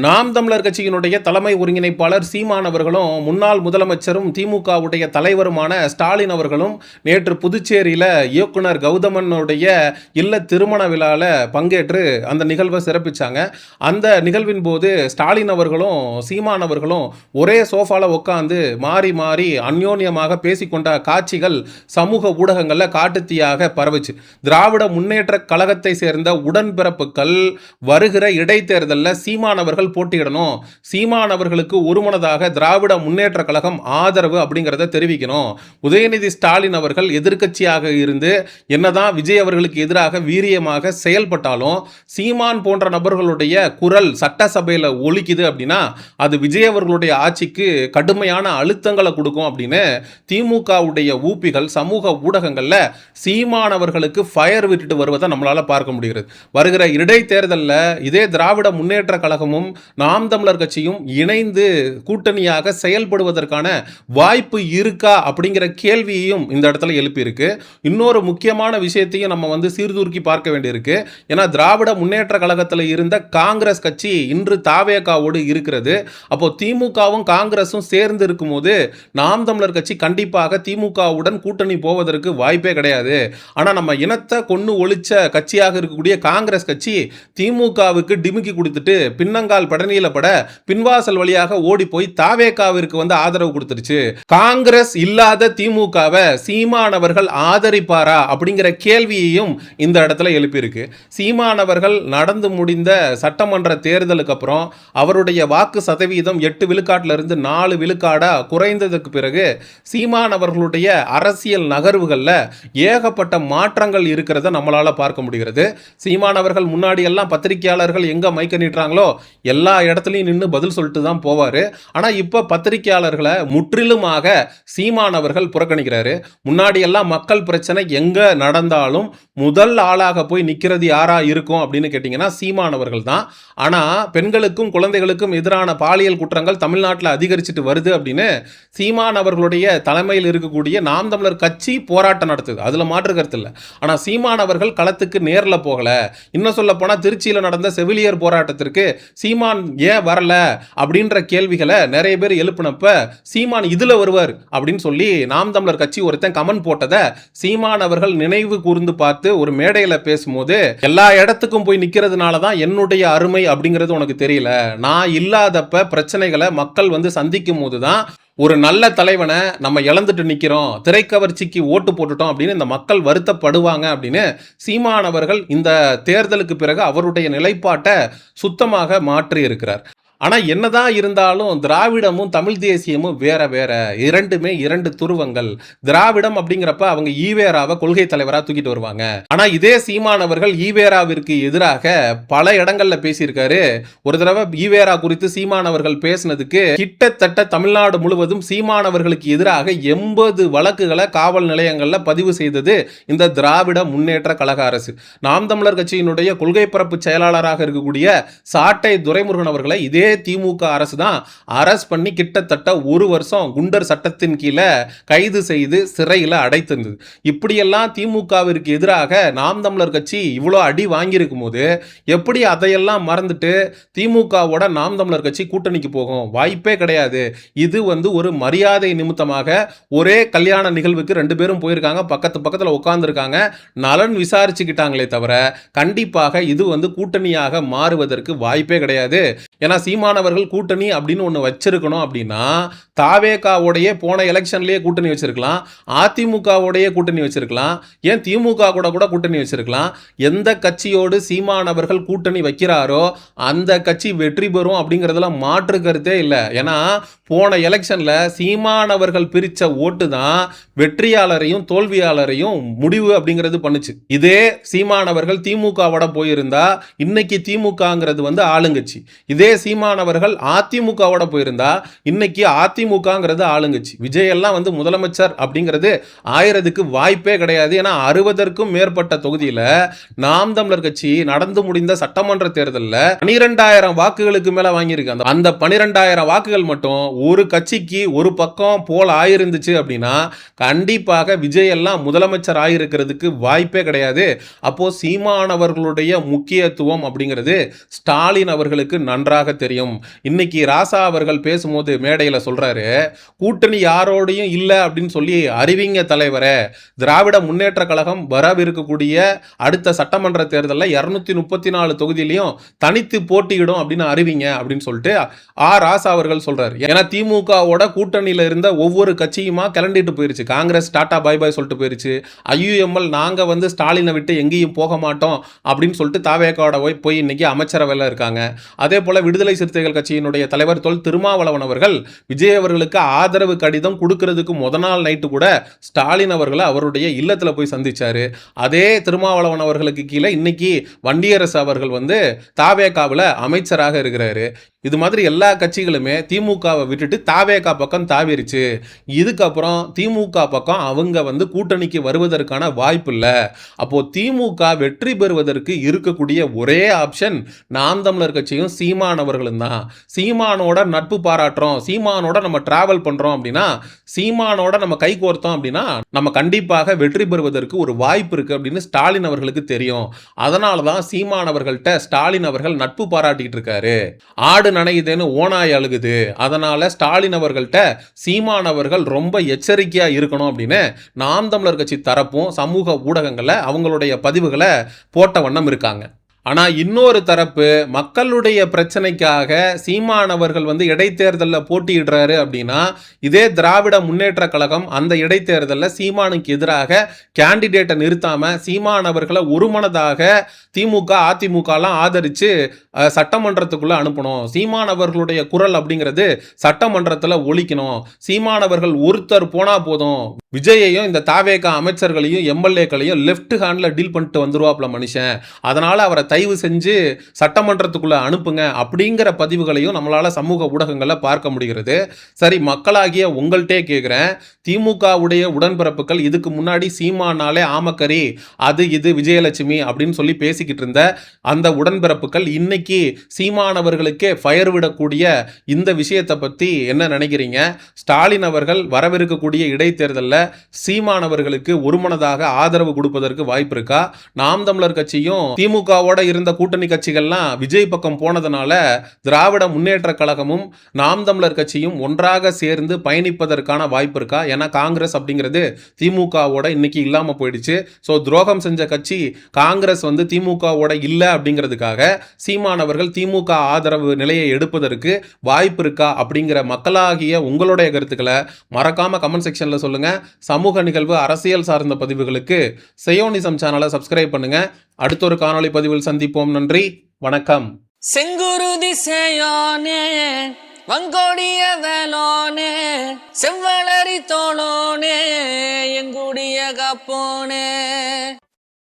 நாம் தமிழர் கட்சியினுடைய தலைமை ஒருங்கிணைப்பாளர் சீமான் அவர்களும் முன்னாள் முதலமைச்சரும் திமுகவுடைய தலைவருமான ஸ்டாலின் அவர்களும் நேற்று புதுச்சேரியில் இயக்குனர் கௌதமனுடைய இல்ல திருமண விழாவில் பங்கேற்று அந்த நிகழ்வை சிறப்பிச்சாங்க. அந்த நிகழ்வின் போது ஸ்டாலின் அவர்களும் சீமான் அவர்களும் ஒரே சோஃபாவில் உட்காந்து மாறி மாறி அந்யோன்யமாக பேசிக்கொண்ட காட்சிகள் சமூக ஊடகங்களில் காட்டுத்தீயாக பரவுச்சு. திராவிட முன்னேற்ற கழகத்தை சேர்ந்த உடன்பிறப்புகள் வருகிற இடைத்தேர்தலில் சீமான் அவர்கள் போட்டியிடணும், சீமான் அவர்களுக்கு ஒருமனதாக திராவிட முன்னேற்ற கழகம் ஆதரவு அப்படிங்கிறத தெரிவிக்கணும். உதயநிதி ஸ்டாலின் அவர்கள் எதிர்க்கட்சியாக இருந்து என்னதான் விஜய் அவர்களுக்கு எதிராக வீரியமாக செயல்பட்டாலும் சீமான் போன்ற நபர்களுடைய குரல் சட்டசபையில் ஒலிக்குது அப்படின்னா அது விஜய் அவர்களுடைய ஆட்சிக்கு கடுமையான அழுத்தங்களை கொடுக்கும் அப்படின்னு திமுகவுடைய ஊப்பிகள் சமூக ஊடகங்களில் சீமான் அவர்களுக்கு ஃபயர் விட்டுட்டு வருவதை நம்மளால பார்க்க முடிகிறது. வருகிற இடைத்தேர்தலில் இதே திராவிட முன்னேற்ற கழகமும் நாம் தமிழர் கட்சியும் இணைந்து கூட்டணியாக செயல்படுவதற்கான வாய்ப்பு இருக்கா அப்படிங்கிற கேள்வியையும் இந்த இடத்துல எழுப்பியிருக்கு. இன்னொரு முக்கியமான விஷயத்தையும் நம்ம சீர்தூக்கி பார்க்க வேண்டியிருக்கு. ஏன்னா திராவிட முன்னேற்ற கழகத்தில் இருந்த காங்கிரஸ் கட்சி இன்று தாவேகாவோடு இருக்கிறது. அப்போ திமுகவும் காங்கிரஸும் சேர்ந்து இருக்கும்போது நாம் தமிழர் கட்சி கண்டிப்பாக திமுகவுடன் கூட்டணி போவதற்கு வாய்ப்பே கிடையாது. ஆனால் நம்ம இனத்தை கொண்டு ஒழிச்ச கட்சியாக இருக்கக்கூடிய காங்கிரஸ் கட்சி திமுகவுக்கு டிமுக்கி கொடுத்துட்டு பின்னங்கால் படனியில பட பின்வாசல் வழியாக ஓடி போய் தாவேகாவிற்கு ஆதரவு கொடுத்துருச்சு. காங்கிரஸ் இல்லாத திமுகவை சீமான் அவர்கள் ஆதரிப்பாரா அப்படிங்கிற கேள்வியையும் இந்த இடத்துல எழுப்பியிருக்கு. சீமான் அவர்கள் நடந்து முடிந்த சட்டமன்ற தேர்தலுக்கு அப்புறம் அவருடைய வாக்கு சதவீதம் 8 விழுக்காட்டில் இருந்து 4 விழுக்காடா குறைந்ததுக்கு பிறகு சீமான் அவர்களுடைய அரசியல் நகர்வுகளில் ஏகப்பட்ட மாற்றங்கள் இருக்கிறத நம்மளால பார்க்க முடிகிறது. சீமான் அவர்கள் முன்னாடி எல்லாம் பத்திரிகையாளர்கள் எங்க மைக்க நீட்டுறாங்களோ எல்லா இடத்துலையும் நின்று பதில் சொல்லிட்டு தான் போவார். ஆனால் இப்போ பத்திரிகையாளர்களை முற்றிலுமாக சீமான் அவர்கள் புறக்கணிக்கிறாரு. முன்னாடி எல்லாம் மக்கள் பிரச்சனை எங்க நடந்தாலும் முதல் ஆளாக போய் நிற்கிறது யாரா இருக்கும் அப்படின்னு கேட்டிங்கன்னா சீமான் அவர்கள் தான். ஆனால் பெண்களுக்கும் குழந்தைகளுக்கும் எதிரான பாலியல் குற்றங்கள் தமிழ்நாட்டில் அதிகரிச்சுட்டு வருது அப்படின்னு சீமான் அவர்களுடைய தலைமையில் இருக்கக்கூடிய நாம் தமிழர் கட்சி போராட்டம் நடத்துது. அதில் மாற்று கருத்து இல்லை. ஆனால் சீமான் அவர்கள் களத்துக்கு நேரில் போகல. இன்னும் சொல்ல போனால் திருச்சியில் நடந்த செவிலியர் போராட்டத்திற்கு சீமான் ஏன் வரல அப்படின்ற கேள்விகளை நிறைய பேர் எழுப்பினப்ப சீமான் இதுல வருவார் அப்படின்னு சொல்லி நாம் தமிழர் கட்சி ஒருத்தன் கமெண்ட் போட்டதை சீமான் அவர்கள் நினைவு கூர்ந்து பார்த்து ஒரு மேடையில பேசும்போது எல்லா இடத்துக்கும் போய் நிக்கிறதுனால தான் என்னுடைய அருமை அப்படிங்கிறது உனக்கு தெரியல. நான் இல்லாதப்ப பிரச்சனைகளை மக்கள் சந்திக்கும் போதுதான் ஒரு நல்ல தலைவனை நம்ம இழந்துட்டு நிற்கிறோம், திரைக்கவர்ச்சிக்கு ஓட்டு போட்டுட்டோம் அப்படின்னு இந்த மக்கள் வருத்தப்படுவாங்க அப்படின்னு சீமான் அவர்கள் இந்த தேர்தலுக்கு பிறகு அவருடைய நிலைப்பாட்டை சுத்தமாக மாற்றி இருக்கிறார். ஆனால் என்னதான் இருந்தாலும் திராவிடமும் தமிழ் தேசியமும் வேற வேற, இரண்டுமே இரண்டு துருவங்கள். திராவிடம் அப்படிங்கிறப்ப அவங்க ஈவேராவை கொள்கை தலைவராக தூக்கிட்டு வருவாங்க. ஆனால் இதே சீமான் அவர்கள் ஈவேராவிற்கு எதிராக பல இடங்கள்ல பேசியிருக்காரு. ஒரு தடவை ஈவேரா குறித்து சீமான் அவர்கள் பேசினதுக்கு கிட்டத்தட்ட தமிழ்நாடு முழுவதும் சீமான் அவர்களுக்கு எதிராக 80 வழக்குகளை காவல் நிலையங்களில் பதிவு செய்தது இந்த திராவிட முன்னேற்ற கழக அரசு. நாம் தமிழர் கட்சியினுடைய கொள்கை பரப்பு செயலாளராக இருக்கக்கூடிய சாட்டை துரைமுருகன் அவர்களை இதே திமுக அரசு தான் அரஸ்ட் பண்ணி கிட்டத்தட்ட 1 வருஷம் குண்டர் சட்டத்தின் கீழே கைது செய்து சிறையில் அடைத்திருந்தது. இப்படியெல்லாம் திமுகவிற்கு எதிராக நாம் தமிழர் கட்சி இவ்வளோ அடி வாங்கியிருக்கும் போது எப்படி அதையெல்லாம் மறந்துட்டு திமுகவோட நாம் தமிழர் கட்சி கூட்டணிக்கு போகும்? வாய்ப்பே கிடையாது. இது ஒரு மரியாதை நிமித்தமாக ஒரே கல்யாண நிகழ்வுக்கு 2 பேரும் போயிருக்காங்க, பக்கத்தில் உட்கார்ந்துருக்காங்க, நலன் விசாரிச்சுக்கிட்டாங்களே தவிர கண்டிப்பாக இது கூட்டணியாக மாறுவதற்கு வாய்ப்பே கிடையாது. ஏன்னா சீமான் அவர்கள் கூட்டணி அப்படின்னு ஒன்று வச்சிருக்கணும் அப்படின்னா தாவேகாவோடைய போன எலெக்ஷன்லேயே கூட்டணி வச்சிருக்கலாம், அதிமுகவோடைய கூட்டணி வச்சிருக்கலாம், ஏன் திமுக கூட கூட்டணி வச்சிருக்கலாம். எந்த கட்சியோடு சீமான் அவர்கள் கூட்டணி வைக்கிறாரோ அந்த கட்சி வெற்றி பெறும் அப்படிங்கிறதுல மாற்று கருத்தே இல்லை. ஏன்னா போன எலெக்ஷன்ல சீமான் அவர்கள் பிரிச்ச ஓட்டு தான் வெற்றியாளரையும் தோல்வியாளரையும் முடிவு அப்படிங்கிறது பண்ணுச்சு. இதே சீமான் அவர்கள் திமுகவோட போயிருந்தா இன்னைக்கு திமுகங்கிறது ஆளுங்கட்சி. இதே சீமான் அவர்கள் அதிமுகவோட போயிருந்தா இன்னைக்கு அதிமுகங்கிறது ஆளுங்கட்சி. விஜய் எல்லாம் முதலமைச்சர் அப்படிங்கிறது ஆயிரத்துக்கு வாய்ப்பே கிடையாது. ஏன்னா 60க்கும் மேற்பட்ட தொகுதியில நாம் தமிழர் கட்சி நடந்து முடிந்த சட்டமன்ற தேர்தலில் 12,000 வாக்குகளுக்கு மேல வாங்கியிருக்கு. அந்த 12,000 வாக்குகள் மட்டும் ஒரு கட்சிக்கு ஒரு பக்கம் போல் ஆயிருந்துச்சு அப்படின்னா கண்டிப்பாக விஜய் எல்லாம் முதலமைச்சர் ஆயிருக்கிறதுக்கு வாய்ப்பே கிடையாது. அப்போ சீமான் அவர்களுடைய முக்கியத்துவம் அப்படிங்கிறது ஸ்டாலின் அவர்களுக்கு நன்றாக தெரியும். தெரியும். இன்னைக்கு ராசா அவர்கள் பேசும்போது மேடையில சொல்றாரு, கூட்டணி யாரோடையும் இல்ல அப்படின்னு சொல்லி அறிவிங்க தலைவரே. திராவிட முன்னேற்ற கழகம் வரவிருக்கக்கூடிய அடுத்த சட்டமன்ற தேர்தலில் 234 தொகுதியிலையும் தனித்து போட்டியிடும் அப்படின்னு அறிவிங்க அப்படின்னு சொல்லிட்டு ராசா அவர்கள் சொல்றாரு. ஏன்னா திமுகவோட கூட்டணியில இருந்த ஒவ்வொரு கட்சியுமா கிளண்டிட்டு போயிருச்சு. காங்கிரஸ் டாடா பை பை சொல்லிட்டு போயிருச்சு. ஐயுஎம்எல் நாங்க வந்து ஸ்டாலினை விட்டு எங்கேயும் போக மாட்டோம் அப்படின்னு சொல்லிட்டு தாவேக்காவோட போய் இன்னைக்கு அமைச்சரவையில் இருக்காங்க. அதே போல விடுதலை சிறுத்தைகள் கட்சியினுடைய தலைவர் தொல் திருமாவளவன் அவர்கள் விஜய் அவர்களுக்கு ஆதரவு கடிதம் கொடுக்கிறதுக்கு முத நாள் நைட்டு கூட ஸ்டாலின் அவர்களை அவருடைய இல்லத்துல போய் சந்திச்சாரு. அதே திருமாவளவன் அவர்களுக்கு கீழே இன்னைக்கு வண்டியரசு அவர்கள் வந்து தாவேக்காவில் அமைச்சராக இருக்கிறாரு. இது மாதிரி எல்லா கட்சிகளுமே திமுகவை விட்டுட்டு தாவேகா பக்கம் தாவிருச்சு. இதுக்கப்புறம் திமுக பக்கம் அவங்க வந்து கூட்டணிக்கு வருவதற்கான வாய்ப்பு இல்லை. அப்போ திமுக வெற்றி பெறுவதற்கு இருக்கக்கூடிய ஒரே ஆப்ஷன் நாம் தமிழர் கட்சியும் சீமானவர்களும் தான். சீமானோட நட்பு பாராட்டுறோம், சீமானோட நம்ம டிராவல் பண்றோம் அப்படின்னா, சீமானோட நம்ம கை கோர்த்தோம் அப்படின்னா நம்ம கண்டிப்பாக வெற்றி பெறுவதற்கு ஒரு வாய்ப்பு இருக்கு அப்படின்னு ஸ்டாலின் அவர்களுக்கு தெரியும். அதனாலதான் சீமானவர்கள்ட்ட ஸ்டாலின் அவர்கள் நட்பு பாராட்டிட்டு இருக்காரு. ஆடு நனையுதுன்னு ஓனாய் அழுகுது. அதனால ஸ்டாலின் அவர்கள்ட்ட சீமான் அவர்கள் ரொம்ப எச்சரிக்கையா இருக்கணும் அப்படின்னு நாம் தமிழர் கட்சி தரப்பும் சமூக ஊடகங்கள்ல அவங்களுடைய பதிவுகளை போட்ட வண்ணம் இருக்காங்க. ஆனா இன்னொரு தரப்பு மக்களுடைய பிரச்சனைக்காக சீமானவர்கள் வந்து இடைத்தேர்தலில் போட்டியிடுறாரு அப்படின்னா, இதே திராவிட முன்னேற்ற கழகம் அந்த இடைத்தேர்தலில் சீமானுக்கு எதிராக கேண்டிடேட்டை நிறுத்தாம சீமானவர்களை ஒருமனதாக திமுக அதிமுகலாம் ஆதரிச்சு சட்டமன்றத்துக்குள்ள அனுப்பணும். சீமானவர்களுடைய குரல் அப்படிங்கிறது சட்டமன்றத்தில் ஒலிக்கணும். சீமானவர்கள் ஒருத்தர் போனா போதும், விஜயையும் இந்த தாவேகா அமைச்சர்களையும் எம்எல்ஏக்களையும் லெஃப்ட் ஹேண்ட்ல டீல் பண்ணிட்டு வந்துருவாப்ல மனுஷன். அதனால அவரை தயவு செஞ்சு சட்டமன்றத்துக்குள்ள அனுப்புங்க அப்படிங்கிற பதிவுகளையும் நம்மளால சமூக ஊடகங்கள்ல பார்க்க முடிகிறது. சரி, மக்களாகிய உங்கள்கிட்டே கேட்கிறேன், திமுகவுடைய உடன்பிறப்புகள் இதுக்கு முன்னாடி சீமானாலே ஆமக்கரி அது இது விஜயலட்சுமி அப்படின்னு சொல்லி பேசிக்கிட்டு இருந்த அந்த உடன்பிறப்புகள் இன்னைக்கு சீமானவர்களுக்கே ஃபயர் விடக்கூடிய இந்த விஷயத்தை பத்தி என்ன நினைக்கிறீங்க? ஸ்டாலின் அவர்கள் வரவிருக்கக்கூடிய இடைத்தேர்தலில் சீமானவர்களுக்கு ஒருமனதாக ஆதரவு கொடுப்பதற்கு வாய்ப்பு இருக்கா? நாம் தமிழர் கட்சியும் திமுகவோட இருந்த கூட்டணி கட்சிகள்லாம் விஜய் பக்கம் போனதுனால திராவிட முன்னேற்ற கழகமும் நாம் தமிழர் கட்சியும் ஒன்றாக சேர்ந்து பயணிப்பதற்கான வாய்ப்பு இருக்கா? ஏன்னா காங்கிரஸ் அப்படிங்கிறது திமுகவோட இன்னைக்கு இல்லாம போயிடுச்சு. ஸோ துரோகம் செஞ்ச கட்சி காங்கிரஸ் வந்து திமுகவோட இல்லை அப்படிங்கிறதுக்காக சீமானவர்கள் திமுக ஆதரவு நிலையை எடுப்பதற்கு வாய்ப்பு இருக்கா அப்படிங்கிற மக்களாகிய உங்களுடைய கருத்துக்களை மறக்காம கமெண்ட் செக்ஷன்ல சொல்லுங்க. சமூக நிகழ்வு அரசியல் சார்ந்த பதிவுகளுக்கு செயோனிசம் சேனலை சப்ஸ்கிரைப் பண்ணுங்க. அடுத்த ஒரு காணொளி பதிவில் சந்திப்போம். நன்றி, வணக்கம். செங்குருதி சேயோனே வங்கோடிய வேலோனே செவ்வளரி தோளோனே எங்குடிய காப்போனே.